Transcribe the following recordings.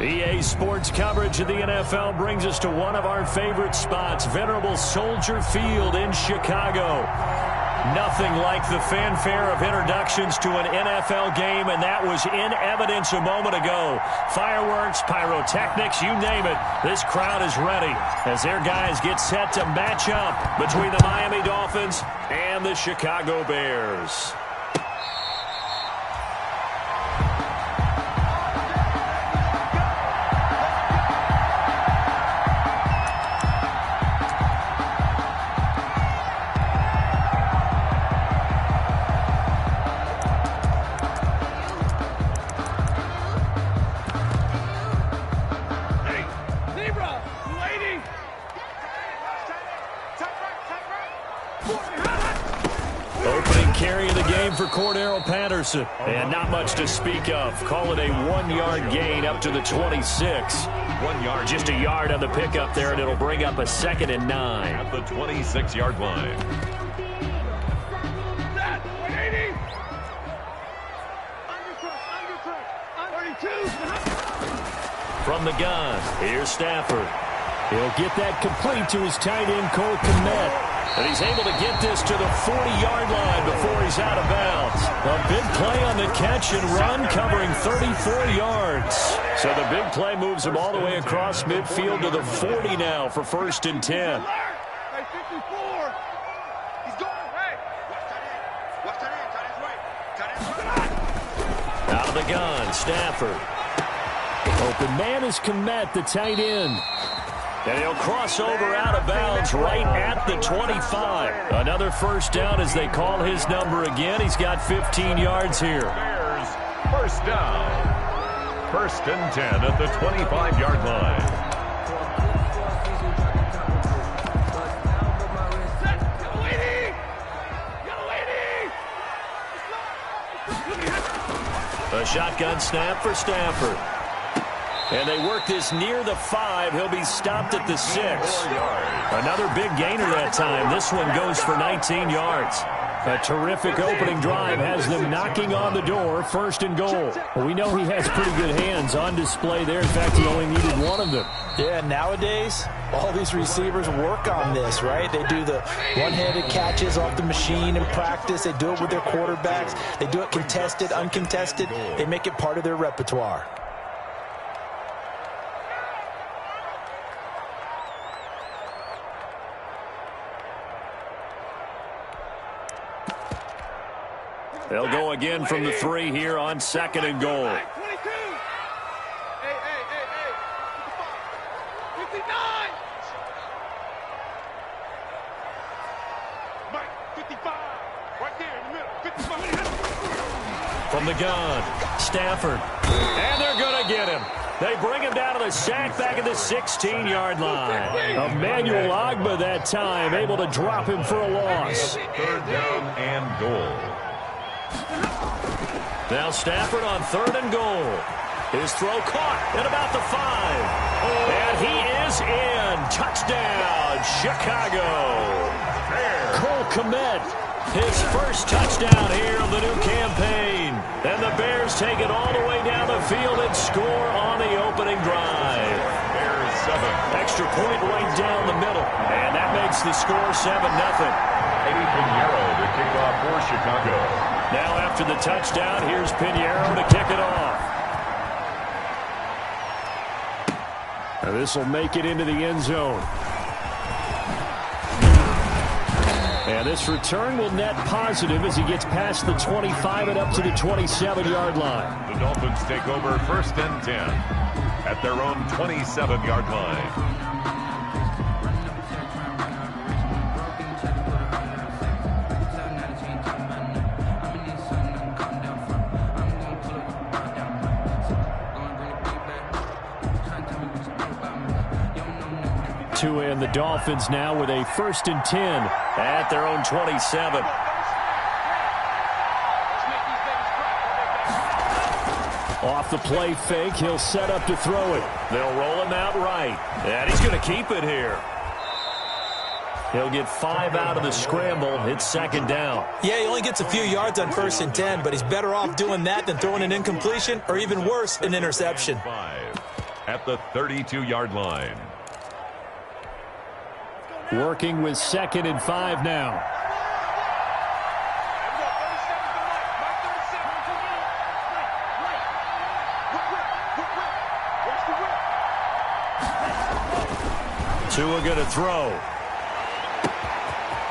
EA Sports coverage of the NFL brings us to one of our favorite spots, venerable Soldier Field in Chicago. Nothing like the fanfare of introductions to an NFL game, and that was in evidence a moment ago. Fireworks, pyrotechnics, you name it. This crowd is ready as their guys get set to match up between the Miami Dolphins and the Chicago Bears. And not much to speak of. Call it a 1-yard gain up to the 26. 1 yard. Just a yard on the pickup there, and it'll bring up a 2nd and 9. At the 26-yard line. From the gun, here's Stafford. He'll get that complete to his tight end, Cole Kmet. And he's able to get this to the 40-yard line before he's out of bounds. A big play on the catch and run, covering 34 yards. So the big play moves him all the way across midfield to the 40 now for 1st and 10. Hey, 54. He's going. Hey. Watch that in. Out of the gun, Stafford. Open man is Kmet, the tight end. And he'll cross over out of bounds right at the 25. Another 1st down as they call his number again. He's got 15 yards here. Bears, 1st down. 1st and 10 at the 25-yard line. A shotgun snap for Stafford. And they work this near the 5. He'll be stopped at the 6. Another big gainer that time. This one goes for 19 yards. A terrific opening drive has them knocking on the door. 1st and goal. Well, we know he has pretty good hands on display there. In fact, he only needed one of them. Yeah, nowadays, all these receivers work on this, right? They do the one-handed catches off the machine in practice. They do it with their quarterbacks. They do it contested, uncontested. They make it part of their repertoire. They'll go again from the 3 here on 2nd and goal. 22. Hey. 59. Mike, 55. Right there in the middle. 55. From the gun, Stafford. And they're going to get him. They bring him down to the sack back at the 16-yard line. Emmanuel Ogbah that time, able to drop him for a loss. 3rd down and goal. Now Stafford on 3rd and goal. His throw caught at about the 5. And he is in. Touchdown, Chicago. Cole Kmet, his 1st touchdown here of the new campaign. And the Bears take it all the way down the field and score on the opening drive. Bears 7. Extra point right down the middle. And that makes the score 7-0. Eddie Pinheiro to kick off for Chicago. Now after the touchdown, here's Pinheiro to kick it off. Now this will make it into the end zone. And this return will net positive as he gets past the 25 and up to the 27-yard line. The Dolphins take over 1st and 10 at their own 27-yard line. 2 and the Dolphins now with a 1st and 10 at their own 27. Off the play fake, he'll set up to throw it. They'll roll him out right, and he's going to keep it here. He'll get 5 out of the scramble. It's 2nd down. Yeah, he only gets a few yards on 1st and 10, but he's better off doing that than throwing an incompletion or even worse, an interception. at the 32-yard line. Working with 2nd and 5 now. Tua going to throw.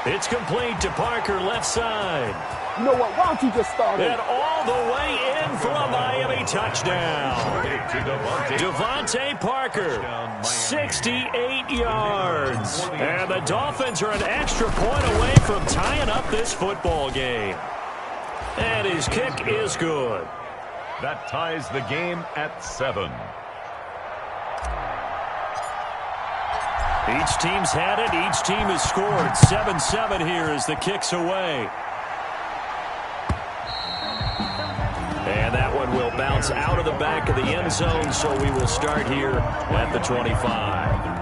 It's complete to Parker, left side. You know what? Why don't you just start it? And all the way in for a Miami touchdown. Devontae Parker, 68 yards. And the Dolphins are an extra point away from tying up this football game. And his kick is good. That ties the game at 7. Each team's had it. Each team has scored. 7-7 here as the kick's away. And that one will bounce out of the back of the end zone, so we will start here at the 25.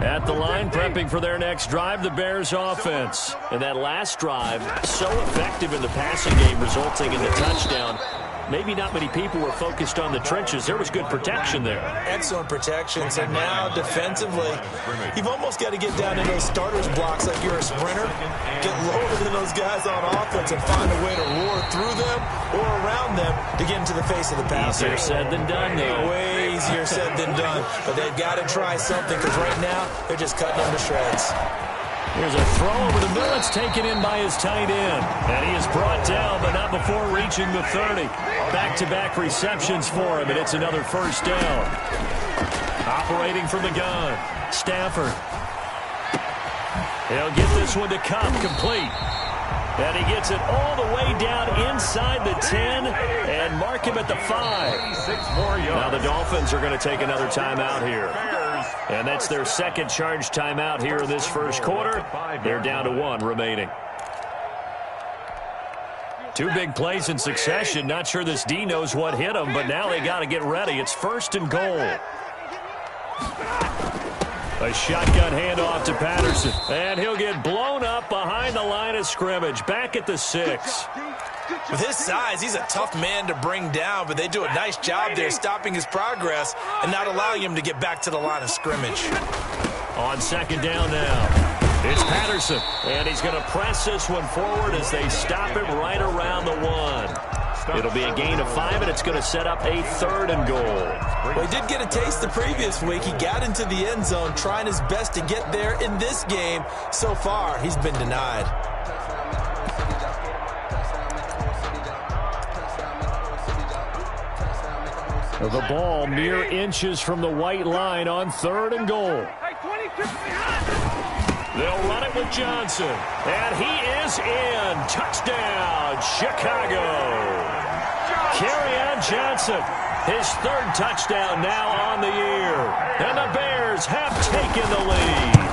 At the line, prepping for their next drive, the Bears offense. And that last drive, so effective in the passing game, resulting in the touchdown. Maybe not many people were focused on the trenches. There was good protection there. Excellent protection. So now defensively, you've almost got to get down in those starters blocks like you're a sprinter. Get lower than those guys on offense and find a way to roar through them or around them to get into the face of the passer. Easier said than done, though. Way easier said than done. But they've got to try something because right now they're just cutting them to shreds. Here's a throw over the middle. It's taken in by his tight end. And he is brought down, but not before reaching the 30. Back-to-back receptions for him, and it's another first down. Operating from the gun, Stafford. He'll get this one to Cup, complete. And he gets it all the way down inside the 10 and mark him at the 5. Now the Dolphins are going to take another timeout here. And that's their second charge timeout here in this first quarter. They're down to 1 remaining. 2 big plays in succession. Not sure this D knows what hit him, but now they got to get ready. It's 1st and goal. A shotgun handoff to Patterson. And he'll get blown up behind the line of scrimmage. Back at the 6. With his size, he's a tough man to bring down, but they do a nice job there stopping his progress and not allowing him to get back to the line of scrimmage. On 2nd down now. It's Patterson, and he's going to press this one forward as they stop him right around the 1. It'll be a gain of 5, and it's going to set up a 3rd and goal. Well, he did get a taste the previous week. He got into the end zone, trying his best to get there in this game. So far, he's been denied. The ball mere inches from the white line on 3rd and goal. They'll run it with Johnson. And he is in. Touchdown, Chicago. Kerryon Johnson, his 3rd touchdown now on the year. And the Bears have taken the lead.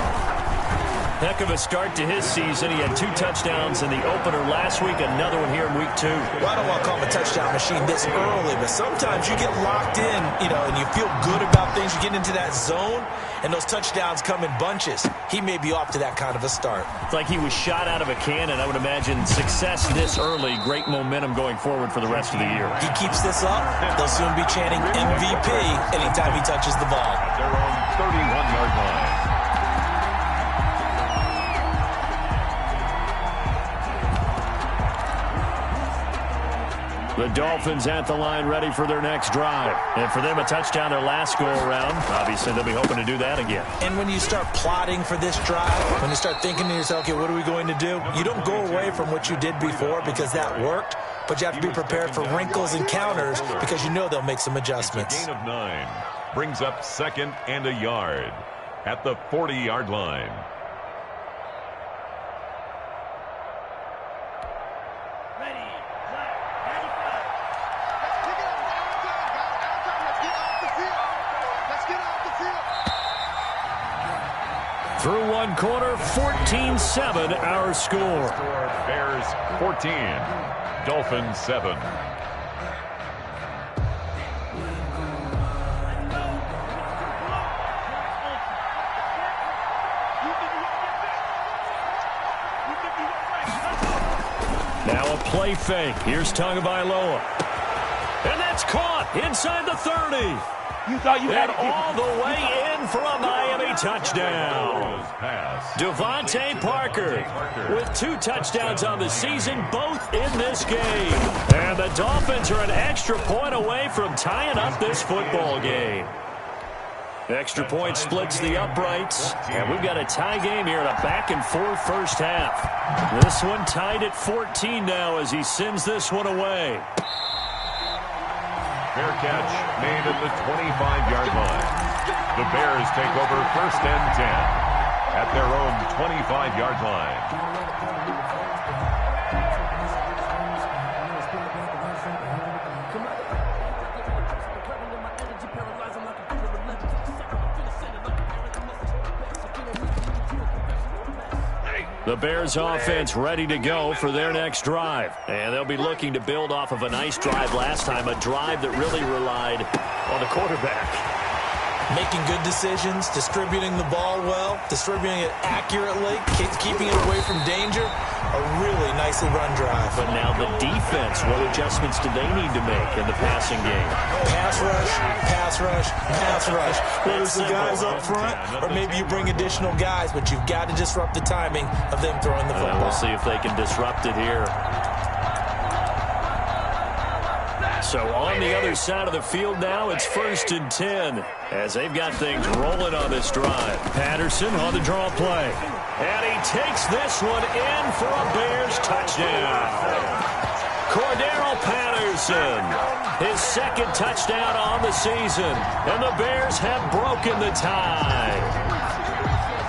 Heck of a start to his season. He had 2 touchdowns in the opener last week, another one here in week 2. Well, I don't want to call him a touchdown machine this early, but sometimes you get locked in, and you feel good about things. You get into that zone, and those touchdowns come in bunches. He may be off to that kind of a start. It's like he was shot out of a cannon. I would imagine success this early, great momentum going forward for the rest of the year. He keeps this up, they'll soon be chanting MVP anytime he touches the ball. Their own 31-yard line. The Dolphins at the line ready for their next drive. And for them, a touchdown their last go-around. Obviously, they'll be hoping to do that again. And when you start plotting for this drive, when you start thinking to yourself, okay, what are we going to do? You don't go away from what you did before because that worked, but you have to be prepared for wrinkles and counters because you know they'll make some adjustments. A gain of 9 brings up 2nd and a yard at the 40-yard line. Through 1 quarter, 14-7 our score. Bears 14, Dolphins 7. play fake. Here's Tagovailoa. And that's caught inside the 30. You thought you had And all the way in for a Miami touchdown. Devontae Parker with 2 touchdowns on the season, both in this game. And the Dolphins are an extra point away from tying up this football game. Extra point splits the uprights. And we've got a tie game here in a back-and-forth first half. This one tied at 14 now as he sends this one away. Fair catch made at the 25-yard line. The Bears take over 1st and 10 at their own 25-yard line. The Bears offense ready to go for their next drive. And they'll be looking to build off of a nice drive last time, a drive that really relied on the quarterback. Making good decisions, distributing the ball well, distributing it accurately, keeping it away from danger. A really nicely run drive. But now the defense, what adjustments do they need to make in the passing game? Pass rush, pass rush, pass rush. Whether it's the guys up front or maybe you bring additional guys, but you've got to disrupt the timing of them throwing the football. We'll see if they can disrupt it here. So on the other side of the field now, it's 1st and 10 as they've got things rolling on this drive. Patterson on the draw play. And he takes this one in for a Bears touchdown. Cordero Patterson, his 2nd touchdown on the season. And the Bears have broken the tie.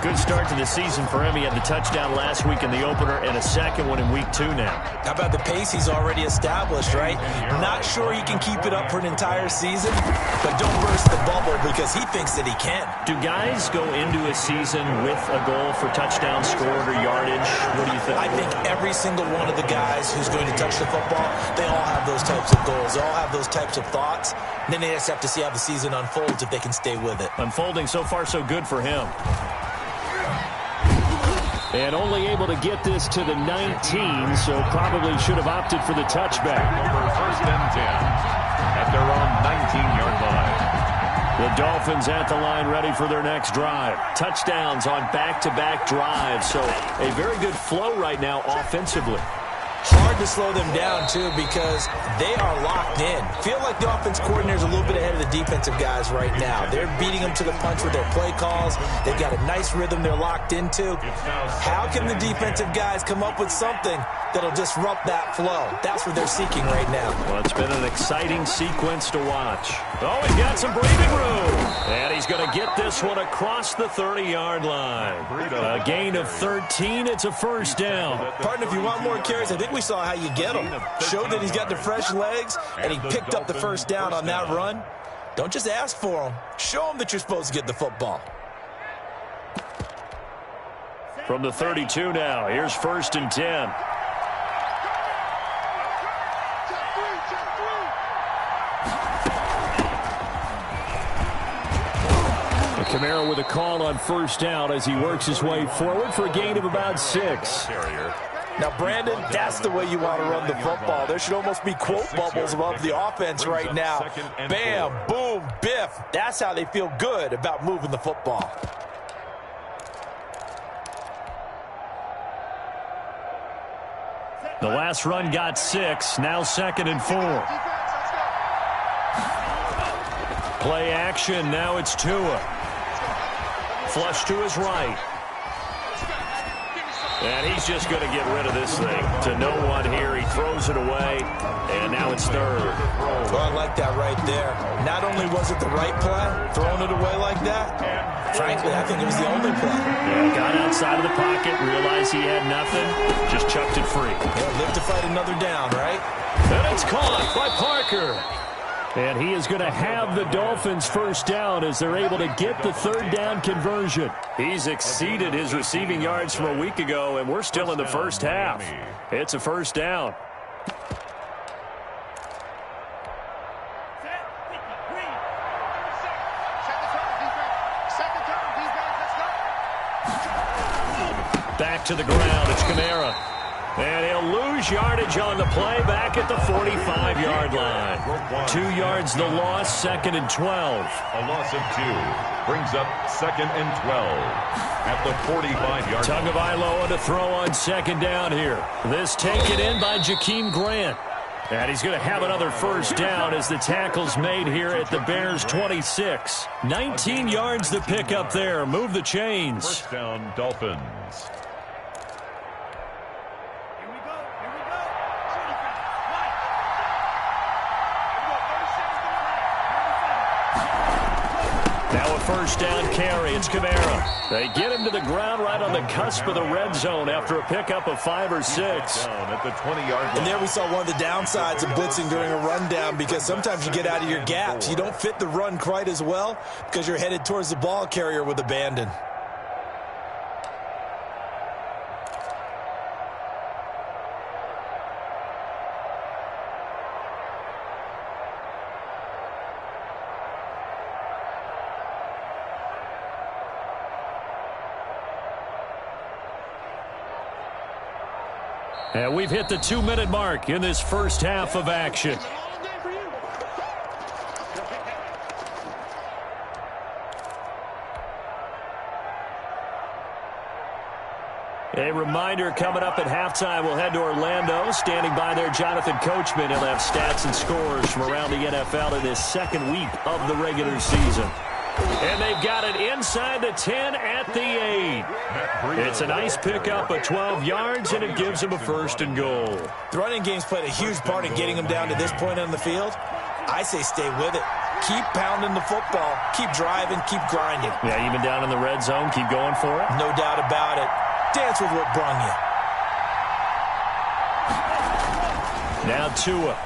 Good start to the season for him. He had the touchdown last week in the opener and a 2nd one in week 2 now. How about the pace he's already established, right? Not sure he can keep it up for an entire season, but don't burst the bubble because he thinks that he can. Do guys go into a season with a goal for touchdown scored or yardage? What do you think? I think every single one of the guys who's going to touch the football, they all have those types of goals. They all have those types of thoughts. And then they just have to see how the season unfolds if they can stay with it. Unfolding so far so good for him. And only able to get this to the 19, so probably should have opted for the touchback. Over 1st and 10 at their own 19-yard line. The Dolphins at the line ready for their next drive. Touchdowns on back-to-back drives, so a very good flow right now offensively. Hard to slow them down, too, because they are locked in. Feel like the offense coordinator's a little bit ahead of the defensive guys right now. They're beating them to the punch with their play calls. They've got a nice rhythm they're locked into. How can the defensive guys come up with something that'll disrupt that flow? That's what they're seeking right now. Well, it's been an exciting sequence to watch. Oh, he's got some breathing room. And he's going to get this one across the 30-yard line. A gain of 13. It's a 1st down. Partner, if you want more carries, I think we saw how you get him. Showed that he's got the fresh legs, and he picked up the 1st down on that run. Don't just ask for him. Show him that you're supposed to get the football. From the 32 now, here's 1st and 10. Kamara with a call on 1st down as he works his way forward for a gain of about 6. Now, Brandon, that's the way you want to run the football. There should almost be quote bubbles above the offense right now. Bam, boom, biff. That's how they feel good about moving the football. The last run got 6. Now 2nd and 4. Play action. Now it's Tua. Flush to his right. And he's just going to get rid of this thing to no one here. He throws it away, and now it's 3rd. Well, I like that right there. Not only was it the right play, throwing it away like that, frankly, I think it was the only play. Yeah, got outside of the pocket, realized he had nothing, just chucked it free. Yeah, live to fight another down, right? And it's caught by Parker. And he is going to have the Dolphins 1st down as they're able to get the 3rd down conversion. He's exceeded his receiving yards from a week ago, and we're still in the first half. It's a 1st down. Back to the ground. It's Kamara. And he'll lose yardage on the play back at the 45-yard line. 2 yards the loss, 2nd and 12. A loss of 2 brings up 2nd and 12 at the 45-yard line. Tagovailoa to throw on 2nd down here. This taken in by Jakeem Grant. And he's going to have another first down as the tackle's made here at the Bears' 26. 19 yards the pick up there. Move the chains. First down, Dolphins. Now a first down carry. It's Kamara. They get him to the ground right on the cusp of the red zone after a pickup of 5 or 6. Down at the 20-yard line. And there we saw one of the downsides of blitzing during a rundown, because sometimes you get out of your gaps. You don't fit the run quite as well because you're headed towards the ball carrier with abandon. And we've hit the 2-minute mark in this first half of action. A reminder, coming up at halftime, we'll head to Orlando. Standing by there, Jonathan Coachman. He'll have stats and scores from around the NFL in his 2nd week of the regular season. And they've got it inside the 10 at the 8. It's a nice pickup of 12 yards, and it gives them a 1st and goal. The running game's played a huge part in getting them down to this point on the field. I say stay with it. Keep pounding the football. Keep driving. Keep grinding. Yeah, even down in the red zone, keep going for it. No doubt about it. Dance with what brung you. Now Tua.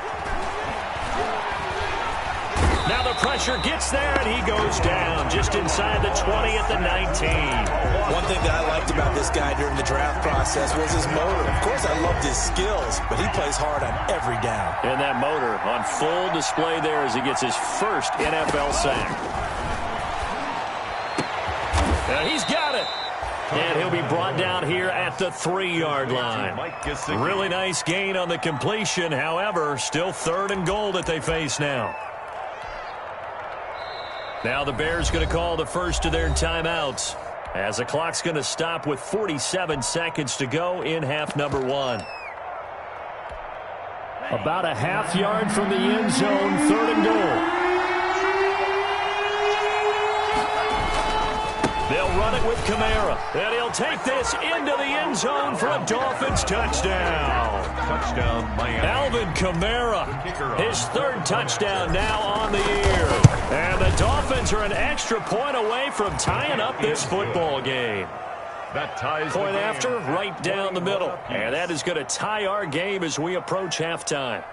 Now the pressure gets there, and he goes down just inside the 20 at the 19. One thing that I liked about this guy during the draft process was his motor. Of course, I loved his skills, but he plays hard on every down. And that motor on full display there as he gets his first NFL sack. And he's got it. And he'll be brought down here at the 3-yard line. Really nice gain on the completion. However, still 3rd and goal that they face now. Now the Bears going to call the first of their timeouts, as the clock's going to stop with 47 seconds to go in half number 1. About a half yard from the end zone, 3rd and goal. They'll run it with Kamara, and he'll take this into the end zone for a Dolphins touchdown. Touchdown, Miami. Alvin Kamara, his 3rd touchdown now on the year. And the Dolphins are an extra point away from tying up this football game. That ties Point the game. after, right down the middle. And that is going to tie our game as we approach halftime.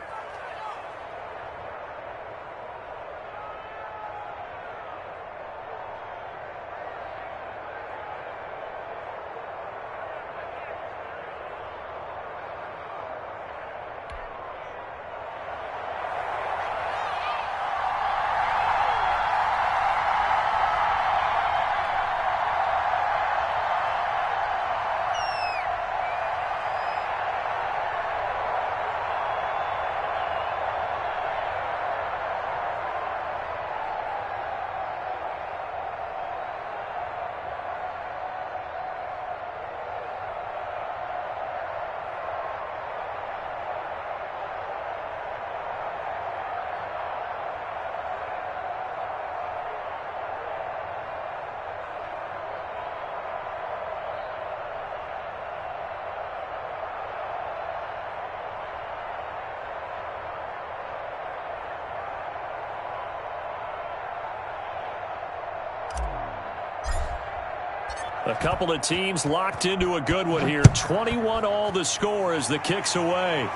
A couple of teams locked into a good one here. 21 all the score as the kick's away.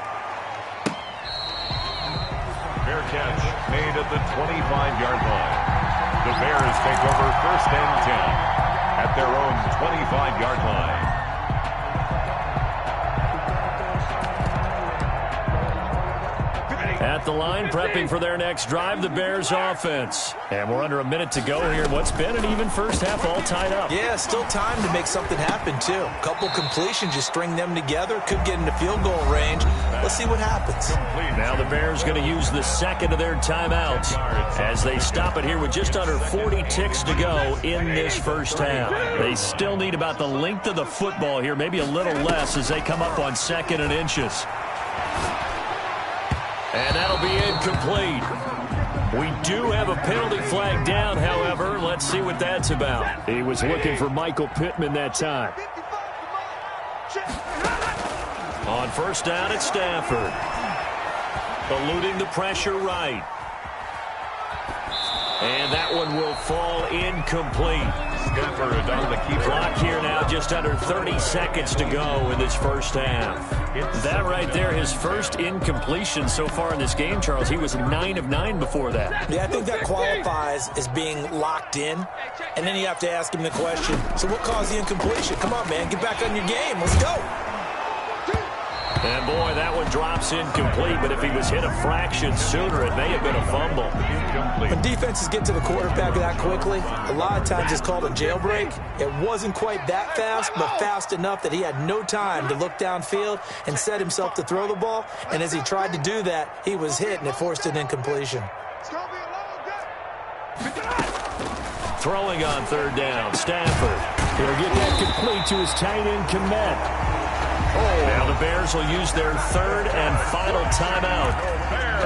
Fair catch made at the 25-yard line. The Bears take over 1st and 10 at their own 25-yard line. At the line, prepping for their next drive, the Bears offense. And we're under a minute to go here. What's been an even first half, all tied up. Yeah, still time to make something happen, too. A couple completions, you string them together, could get into field goal range. Let's see what happens. Now the Bears going to use the second of their timeouts as they stop it here with just under 40 ticks to go in this first half. They still need about the length of the football here, maybe a little less as they come up on 2nd and inches. And that'll be incomplete. We do have a penalty flag down, however. Let's see what that's about. He was looking for Michael Pittman that time. On first down, it's Stafford. Eluding the pressure right. And that one will fall incomplete. Stafford on the keeper. Clock here now, just under 30 seconds to go in this first half. That right there, his first incompletion so far in this game, Charles. He was 9 of 9 before that. Yeah, I think that qualifies as being locked in. And then you have to ask him the question, so what caused the incompletion? Come on, man, get back on your game. Let's go. And, boy, that one drops incomplete, but if he was hit a fraction sooner, it may have been a fumble. When defenses get to the quarterback that quickly, a lot of times it's called a jailbreak. It wasn't quite that fast, but fast enough that he had no time to look downfield and set himself to throw the ball. And as he tried to do that, he was hit, and it forced an incompletion. Throwing on third down, Stafford. He'll get that complete to his tight end, Komet. Now the Bears will use their third and final timeout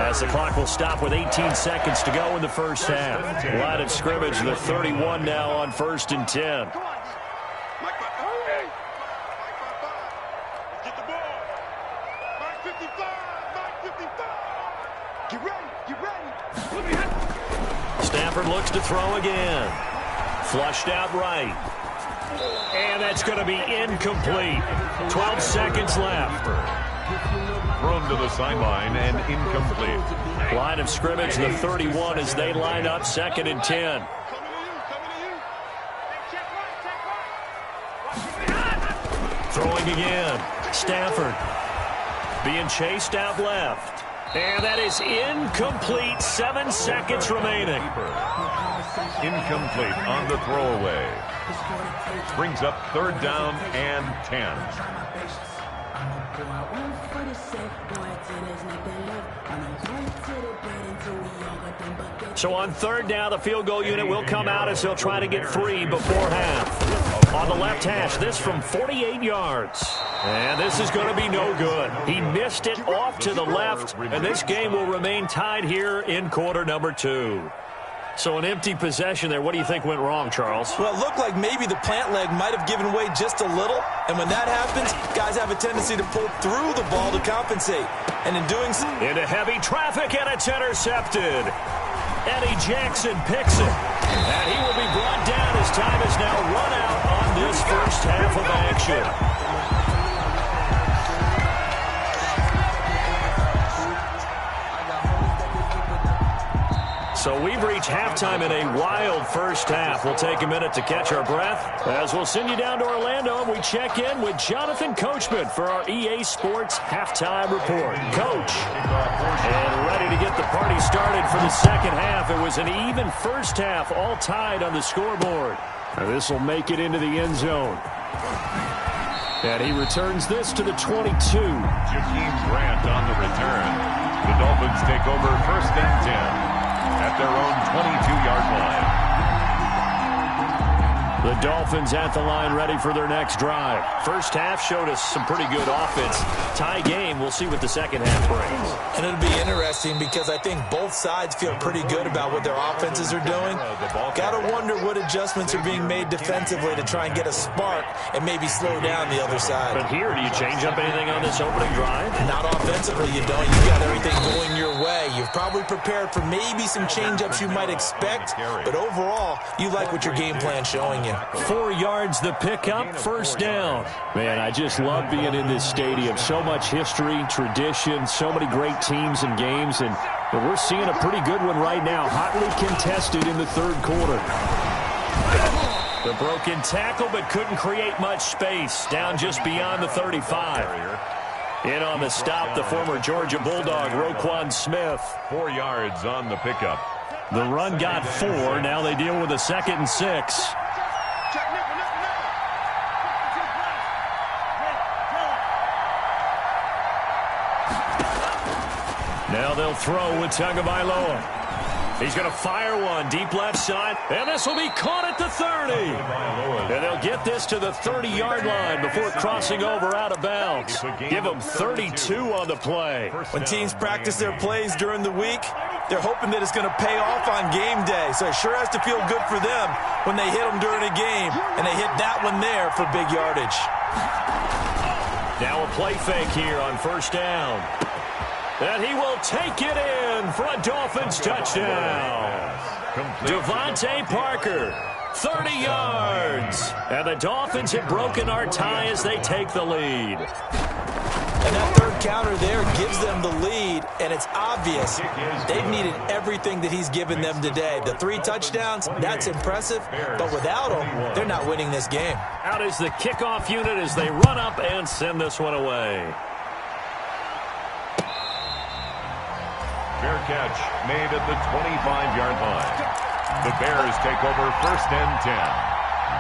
as the clock will stop with 18 seconds to go in the first half. Line of scrimmage, the 31 now on 1st and 10. Get the ball. Mike 55. Get ready. Stafford looks to throw again. Flushed out right. And that's going to be incomplete. 12 seconds left. Thrown to the sideline and incomplete. Line of scrimmage, the 31 as they line up 2nd and 10. Throwing again. Stafford being chased out left. And that is incomplete. 7 seconds remaining. Incomplete on the throwaway. Brings up 3rd down and 10. So on 3rd down, the field goal unit will come out as they'll try to get 3 before half. On the left hash, this from 48 yards. And this is going to be no good. He missed it off to the left, and this game will remain tied here in quarter number 2. So an empty possession there. What do you think went wrong, Charles? Well, it looked like maybe the plant leg might have given way just a little. And when that happens, guys have a tendency to pull through the ball to compensate. And in doing so... Into heavy traffic, and it's intercepted. Eddie Jackson picks it. And he will be brought down as time is now run out on this first half of action. So we've reached halftime in a wild first half. We'll take a minute to catch our breath as we'll send you down to Orlando and we check in with Jonathan Coachman for our EA Sports Halftime Report. Coach, and ready to get the party started for the second half. It was an even first half, all tied on the scoreboard. This will make it into the end zone. And he returns this to the 22. Jakeem Grant on the return. The Dolphins take over 1st and 10. At their own 22-yard line. The Dolphins at the line ready for their next drive. First half showed us some pretty good offense. Tie game, we'll see what the second half brings. And it'll be interesting because I think both sides feel pretty good about what their offenses are doing. Got to wonder what adjustments are being made defensively to try and get a spark and maybe slow down the other side. But here, do you change up anything on this opening drive? Not offensively, you don't. You've got everything going your way. You've probably prepared for maybe some change-ups you might expect, but overall, you like what your game plan's showing you. 4 yards the pickup, first down. Man, I just love being in this stadium. So much history, tradition, so many great teams and games, and we're seeing a pretty good one right now. Hotly contested in the third quarter. The broken tackle, but couldn't create much space. Down just beyond the 35. In on the stop, the former Georgia Bulldog, Roquan Smith. 4 yards on the pickup. The run got 4. Now they deal with a 2nd and 6. Now they'll throw with Tagovailoa. He's going to fire one deep left side, and this will be caught at the 30. And they'll get this to the 30-yard line before crossing over out of bounds. Give them 32 on the play. When teams practice their plays during the week, they're hoping that it's going to pay off on game day. So it sure has to feel good for them when they hit them during a game, and they hit that one there for big yardage. Now a play fake here on 1st down. And he will take it in for a Dolphins touchdown. Devontae Parker, 30 yards. And the Dolphins have broken our tie as they take the lead. And that third counter there gives them the lead, and it's obvious they've needed everything that he's given them today. The 3 touchdowns, that's impressive, but without him, they're not winning this game. Out is the kickoff unit as they run up and send this one away. Fair catch made at the 25-yard line. The Bears take over 1st and 10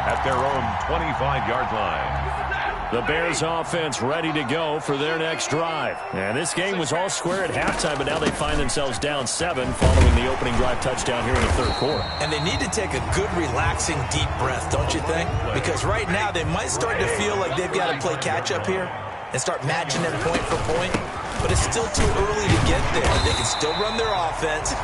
at their own 25-yard line. The Bears offense ready to go for their next drive. And this game was all square at halftime, but now they find themselves down 7 following the opening drive touchdown here in the 3rd quarter. And they need to take a good, relaxing, deep breath, don't you think? Because right now they might start to feel like they've got to play catch-up here and start matching them point for point. But it's still too early to get there. They can still run their offense.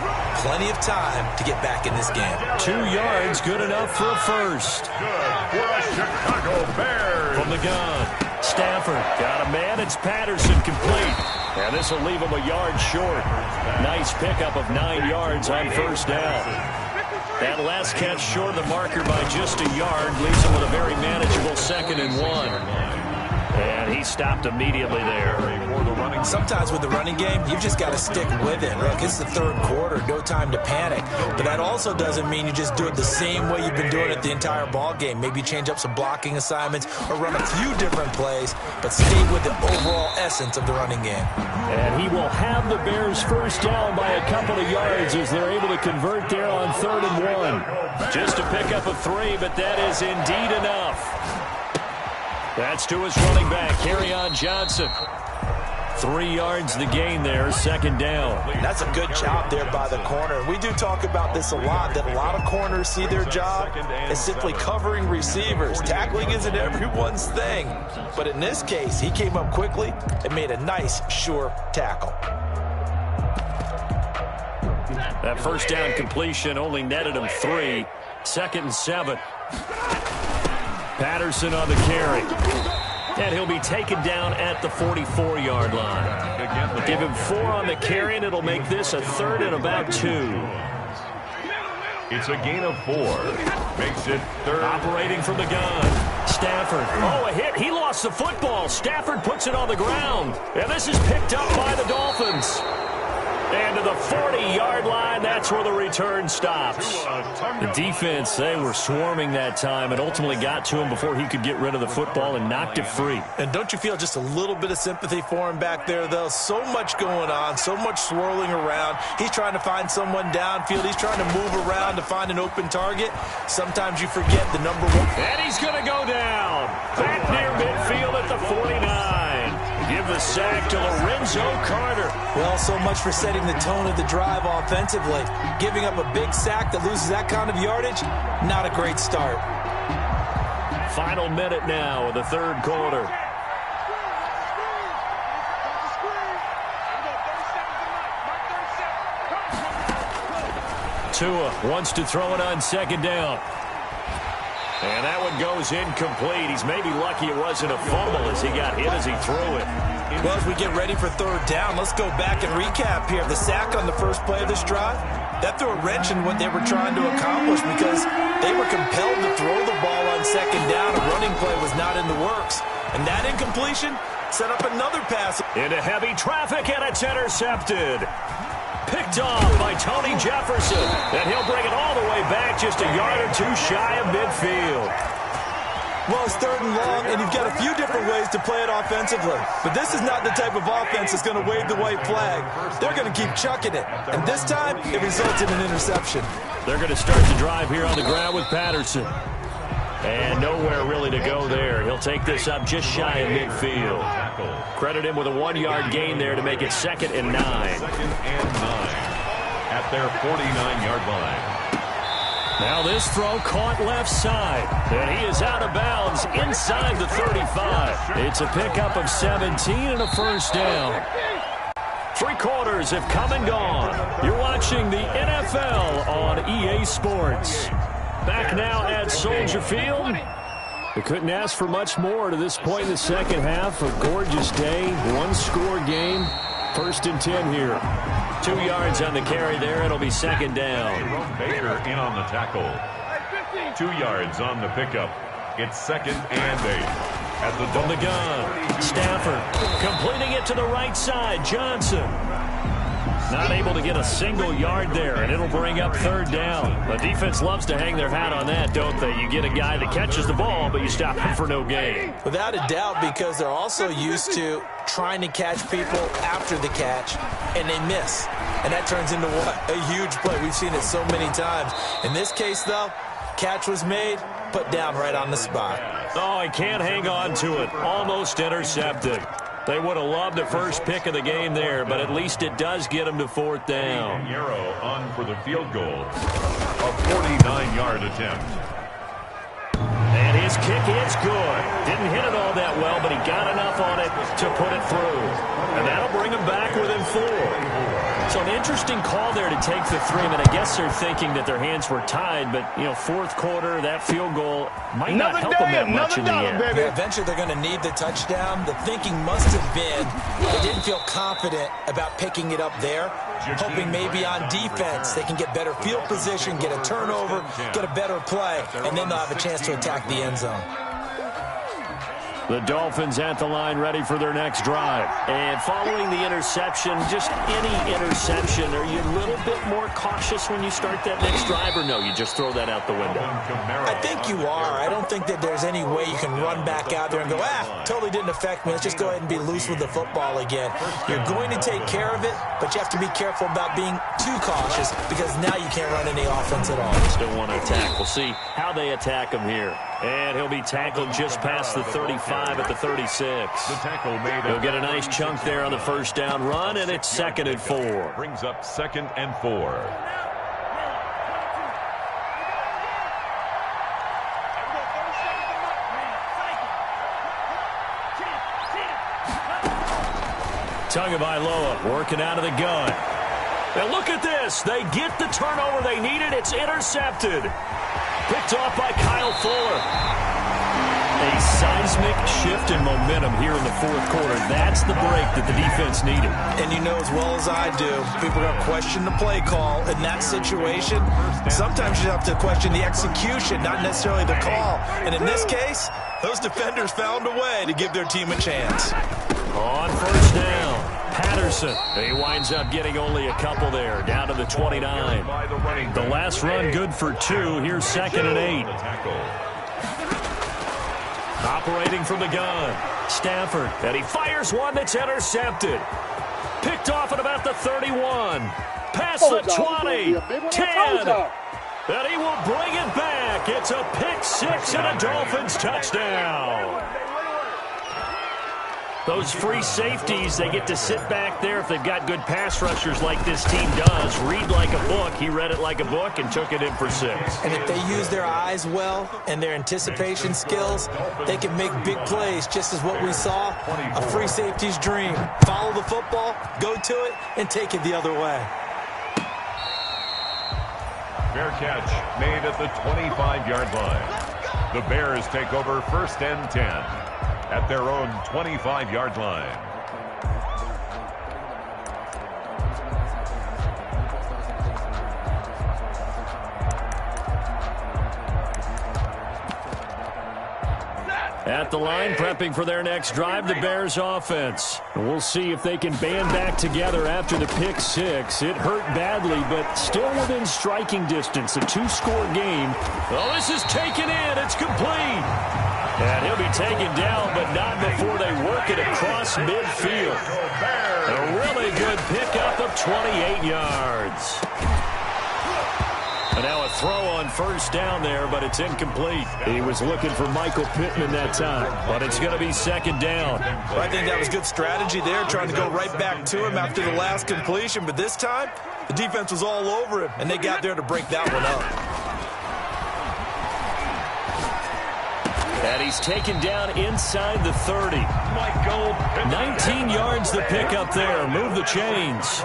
Plenty of time to get back in this game. 2 yards, good enough for a first. Good for a Chicago Bears. From the gun, Stafford got a man. It's Patterson complete. And this will leave him a yard short. Nice pickup of 9 yards on 1st down. That last catch short of the marker by just a yard leaves him with a very manageable 2nd and 1. And he stopped immediately there. Sometimes with the running game, you've just got to stick with it. Look, it's the 3rd quarter, no time to panic. But that also doesn't mean you just do it the same way you've been doing it the entire ball game. Maybe change up some blocking assignments or run a few different plays, but stay with the overall essence of the running game. And he will have the Bears 1st down by a couple of yards as they're able to convert there on 3rd and 1. Just to pick up a 3, but that is indeed enough. That's to his running back, Kerryon Johnson. 3 yards the gain there, 2nd down. That's a good job there by the corner. We do talk about this a lot, that a lot of corners see their job as simply covering receivers. Tackling isn't everyone's thing. But in this case, he came up quickly and made a nice, sure tackle. That 1st down completion only netted him 3. 2nd and 7. Patterson on the carry. And he'll be taken down at the 44-yard line. Give him 4 on the carry, and it'll make this a 3rd and about 2. It's a gain of 4. Makes it 3rd. Operating from the gun. Stafford. Oh, a hit. He lost the football. Stafford puts it on the ground. And this is picked up by the Dolphins. And to the 40-yard line, that's where the return stops. The defense, they were swarming that time and ultimately got to him before he could get rid of the football and knocked it free. And don't you feel just a little bit of sympathy for him back there, though? So much going on, so much swirling around. He's trying to find someone downfield. He's trying to move around to find an open target. Sometimes you forget the number 1. And he's going to go down. Back near midfield at the 49. Give the sack to Lorenzo Carter. Well, so much for setting the tone of the drive offensively. Giving up a big sack that loses that kind of yardage, not a great start. Final minute now of the 3rd quarter. Tua wants to throw it on 2nd down. And that one goes incomplete. He's maybe lucky it wasn't a fumble as he got hit as he threw it. Well, as we get ready for 3rd down, let's go back and recap here. The sack on the first play of this drive, that threw a wrench in what they were trying to accomplish because they were compelled to throw the ball on 2nd down. A running play was not in the works. And that incompletion set up another pass. Into heavy traffic, and it's intercepted. Picked off by Tony Jefferson. And he'll bring it all the way back just a yard or 2 shy of midfield. Well, it's 3rd and long, and you've got a few different ways to play it offensively. But this is not the type of offense that's going to wave the white flag. They're going to keep chucking it. And this time, it results in an interception. They're going to start the drive here on the ground with Patterson. And nowhere really to go there. He'll take this up just shy of midfield. Credit him with a 1-yard gain there to make it 2nd and 9. 2nd and 9 at their 49-yard line. Now this throw caught left side, and he is out of bounds inside the 35. It's a pickup of 17 and a first down. 3 quarters have come and gone. You're watching the NFL on EA Sports. Back now at Soldier Field. They couldn't ask for much more to this point in the second half. A gorgeous day, 1-score game. 1st and 10 here. 2 yards on the carry there. It'll be 2nd down. Baker in on the tackle. 2 yards on the pickup. It's 2nd and 8. At the from the gun, Stafford completing it to the right side. Johnson not able to get a single yard there, and it'll bring up 3rd down. The defense loves to hang their hat on that, don't they? You get a guy that catches the ball, but you stop him for no gain. Without a doubt, because they're also used to trying to catch people after the catch, and they miss. And that turns into what? A huge play. We've seen it so many times. In this case, though, catch was made, put down right on the spot. Oh, he can't hang on to it. Almost intercepted. They would have loved the first pick of the game there, but at least it does get them to 4th down. Yarrow on for the field goal. A 49-yard attempt. And his kick is good. Didn't hit it all that well, but he got enough on it to put it through. And that'll bring him back within 4. So an interesting call there to take the 3. I mean, I guess they're thinking that their hands were tied, but, 4th quarter, that field goal might not help them that much in the end. Yeah, eventually they're going to need the touchdown. The thinking must have been they didn't feel confident about picking it up there, hoping maybe on defense they can get better field position, get a turnover, get a better play, and then they'll have a chance to attack the end zone. The Dolphins at the line ready for their next drive. And following the interception, just any interception, are you a little bit more cautious when you start that next drive, or no, you just throw that out the window? I think you are. I don't think that there's any way you can run back out there and go, totally didn't affect me. Let's just go ahead and be loose with the football again. You're going to take care of it, but you have to be careful about being too cautious because now you can't run any offense at all. Still want to attack. We'll see how they attack him here. And he'll be tackled just past the 35 at the 36. He'll get a nice chunk there on the first down run, and it's 2nd and 4. Brings up 2nd and 4. Tagovailoa working out of the gun. And look at this. They get the turnover they needed. It's intercepted. Picked off by Kyle Fuller. A seismic shift in momentum here in the 4th quarter. That's the break that the defense needed. And you know as well as I do, people are going to question the play call in that situation. Sometimes you have to question the execution, not necessarily the call. And in this case, those defenders found a way to give their team a chance. On first down, Patterson. He winds up getting only a couple there, down to the 29. The last run good for 2. Here's 2nd and 8. Operating from the gun, Stafford. And he fires one that's intercepted. Picked off at about the 31. Past the 20. 10. And he will bring it back. It's a pick 6 and a Dolphins touchdown. Those free safeties, they get to sit back there if they've got good pass rushers like this team does. Read like a book. He read it like a book and took it in for 6. And if they use their eyes well and their anticipation skills, they can make big plays, just as what we saw, a free safety's dream. Follow the football, go to it, and take it the other way. Fair catch made at the 25-yard line. The Bears take over 1st and 10. At their own 25-yard line. At the line, prepping for their next drive, the Bears offense. And we'll see if they can band back together after the pick 6. It hurt badly, but still within striking distance. A 2-score game. Oh, this is taken in. It's complete. And he'll be taken down, but not before they work it across midfield. A really good pickup of 28 yards. And now a throw on first down there, but it's incomplete. He was looking for Michael Pittman that time, but it's going to be second down. Well, I think that was good strategy there, trying to go right back to him after the last completion. But this time, the defense was all over him, and they got there to break that one up. And he's taken down inside the 30. 19 yards to pick up there. Move the chains.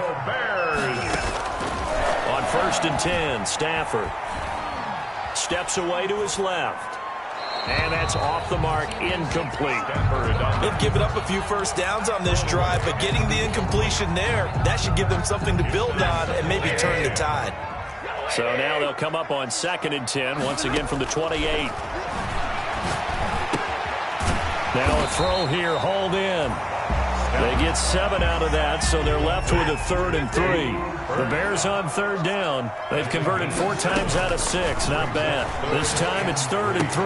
On 1st and 10, Stafford steps away to his left. And that's off the mark, incomplete. They've given up a few first downs on this drive, but getting the incompletion there, that should give them something to build on and maybe turn the tide. So now they'll come up on 2nd and 10, once again from the 28. Now a throw here, hauled in. They get 7 out of that, so they're left with a 3rd and 3. The Bears on 3rd down. They've converted 4 times out of 6. Not bad. This time it's 3rd and 3.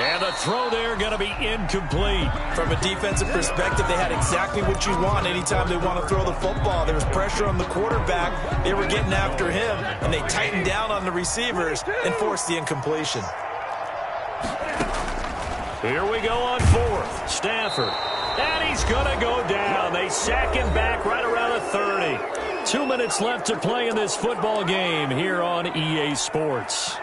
And the throw there going to be incomplete. From a defensive perspective, they had exactly what you want anytime they want to throw the football. There was pressure on the quarterback. They were getting after him, and they tightened down on the receivers and forced the incompletion. Here we go on 4th. Stafford. And he's going to go down. They sack him back right around the 30. 2 minutes left to play in this football game here on EA Sports.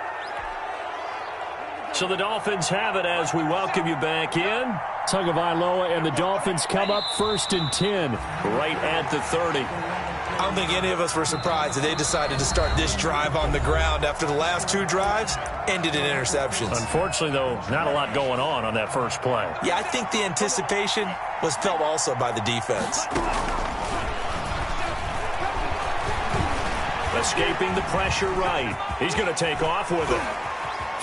So the Dolphins have it as we welcome you back in. Tagovailoa and the Dolphins come up 1st and 10, right at the 30. I don't think any of us were surprised that they decided to start this drive on the ground after the last 2 drives ended in interceptions. Unfortunately, though, not a lot going on that first play. Yeah, I think the anticipation was felt also by the defense. Escaping the pressure right. He's going to take off with it.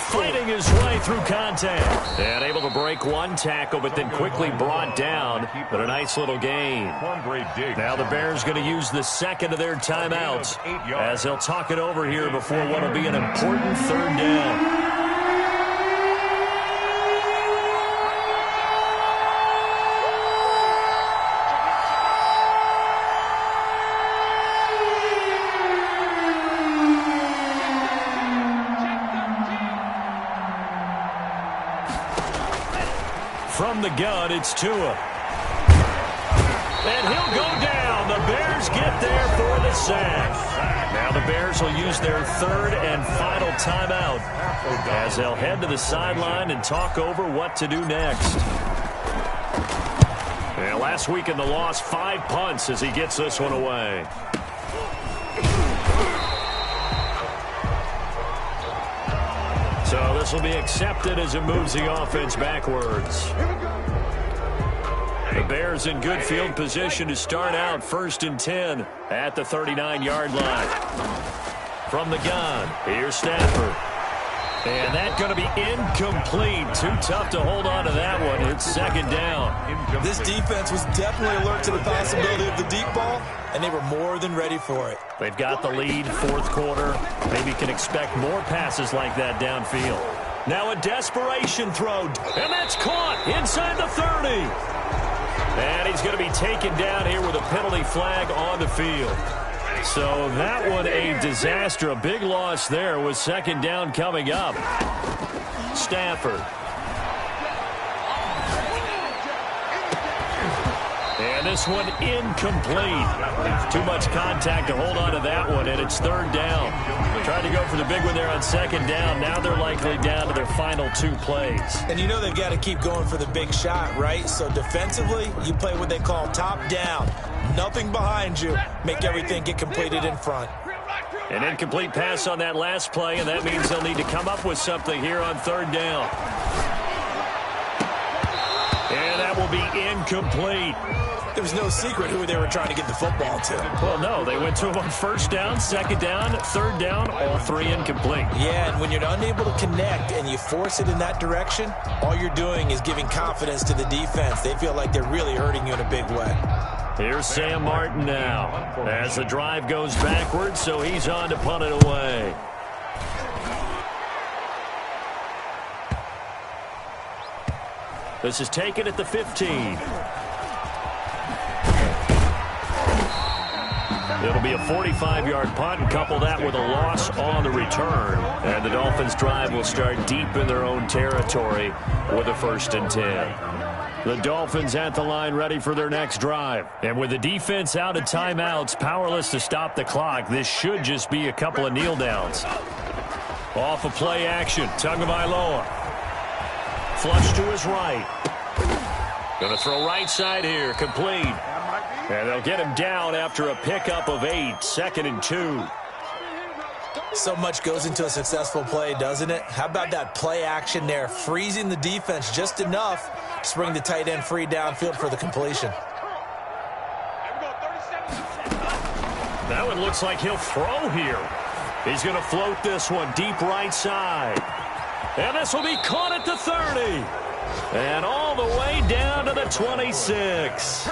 Fighting his way through contact. And able to break 1 tackle, but then quickly brought down. But a nice little gain. Now the Bears going to use the 2nd of their timeouts as they'll talk it over here before what will be an important 3rd down. From the gun, it's Tua. And he'll go down. The Bears get there for the sack. Now the Bears will use their 3rd and final timeout as they'll head to the sideline and talk over what to do next. And last week in the loss, 5 punts as he gets this one away. So this will be accepted as it moves the offense backwards. The Bears in good field position to start out 1st and 10 at the 39-yard line. From the gun, here's Stafford. And that's going to be incomplete. Too tough to hold on to that one. It's 2nd down. This defense was definitely alert to the possibility of the deep ball, and they were more than ready for it. They've got the lead, 4th quarter. Maybe can expect more passes like that downfield. Now a desperation throw, and that's caught inside the 30. And he's going to be taken down here with a penalty flag on the field. So that one a disaster. A big loss there with 2nd down coming up. Stafford. And this one incomplete. Too much contact to hold on to that one, and it's 3rd down. Tried to go for the big one there on 2nd down. Now they're likely down to their final 2 plays. And you know they've got to keep going for the big shot, right? So defensively, you play what they call top down. Nothing behind you. Make everything get completed in front. An incomplete pass on that last play, and that means they'll need to come up with something here on 3rd down. And that will be incomplete. There was no secret who they were trying to get the football to. Well, no, they went to him on 1st down, 2nd down, 3rd down, all 3 incomplete. Yeah, and when you're unable to connect and you force it in that direction, all you're doing is giving confidence to the defense. They feel like they're really hurting you in a big way. Here's Sam Martin now as the drive goes backwards, so he's on to punt it away. This is taken at the 15. It'll be a 45-yard punt, and couple that with a loss on the return. And the Dolphins' drive will start deep in their own territory with a 1st and 10. The Dolphins at the line ready for their next drive. And with the defense out of timeouts, powerless to stop the clock, this should just be a couple of kneel downs. Off of play action, Tagovailoa. Flush to his right. Going to throw right side here, complete. And they'll get him down after a pickup of 8, 2nd and 2. So much goes into a successful play, doesn't it? How about that play action there, freezing the defense just enough to bring the tight end free downfield for the completion. That one looks like he'll throw here. He's going to float this one deep right side. And this will be caught at the 30. And all the way down to the 26.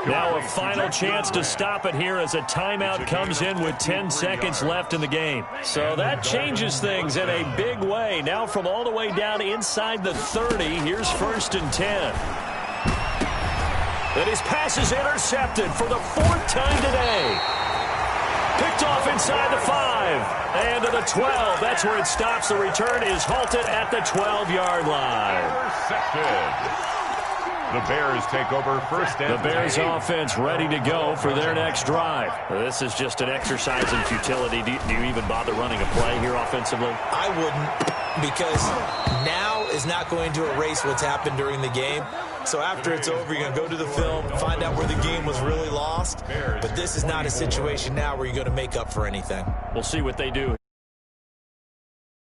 Now a final chance to stop it here as a timeout comes in with 10 seconds left in the game. So that changes things in a big way. Now from all the way down inside the 30, here's 1st and 10. And his pass is intercepted for the 4th time today. Picked off inside the 5. And to the 12. That's where it stops. The return is halted at the 12-yard line. Intercepted. The Bears take over 1st and 10. The Bears offense ready to go for their next drive. This is just an exercise in futility. Do you even bother running a play here offensively? I wouldn't, because now is not going to erase what's happened during the game. So after it's over, you're going to go to the film, find out where the game was really lost. But this is not a situation now where you're going to make up for anything. We'll see what they do.